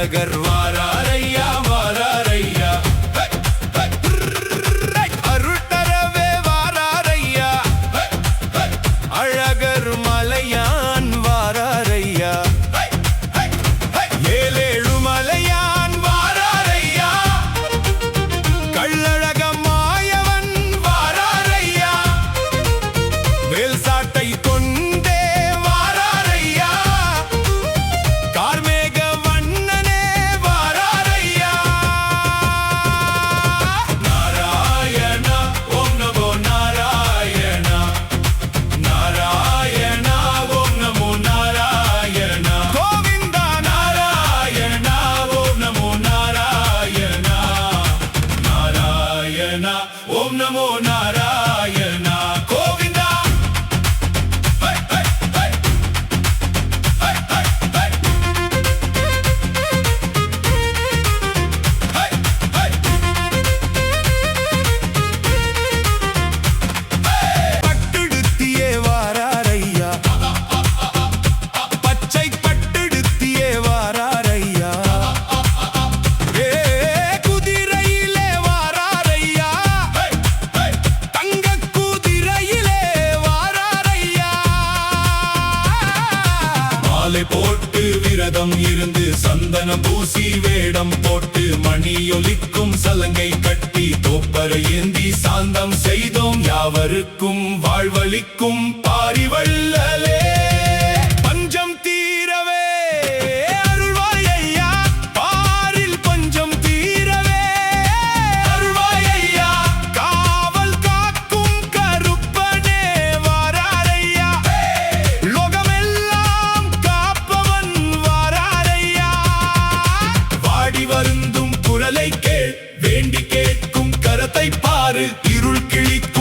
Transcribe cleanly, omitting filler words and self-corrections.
அழகர் வாராரையா வாராரையா அருள் தரவே வாராரையா அழகர் மலையான் வாராரையா ஏழேழு மலையான் வாராரையா கள்ளழக மாயவன் வாராரையா வேல் சாட்டை கொண்டே வாராரையா கார்மேக வண்ணனே வாராரையா நாராயணா ஓம் நமோ நாராயணா நாராயணா ஓம் நமோ நாராயணா கோவிந்தா நாராயணா ஓம் நமோ நாராயணா நாராயணா ஓம் நமோ நாராயணா கோவிந்தா ஹை ஹை ஹை ஹை ஹை ஹை ஹை பட்டுடுத்தியே வாராரையா பச்சை பட்டுடுத்தியே வாராரையா ஏ குதிரையிலே வாராரையா தங்க குதிரையிலே வாராரையா மாலை போட்டு விரதம் இருந்து சந்தனம் பூசி வேடம் போட்டு மணியொலிக்கும் சலங்கை கட்டி தோப்பரை ஏந்தி சாந்தம் செய்தோம் யாவருக்கும் வாழ்வளிக்கும் பாரிவள்ளலே பஞ்சம் தீரவே அருள்வாய் ஐயா பாரில் பஞ்சம் தீரவே அருள்வாய் ஐயா காவல் காக்கும் கருப்பனே வாராரையா லோகமெல்லாம் காப்பவன் வாராரையா வாடி வருந்தும் குரலை கேள் வேண்டி கேட்கும் கரத்தை பாரு இருள் கிழிக்கும்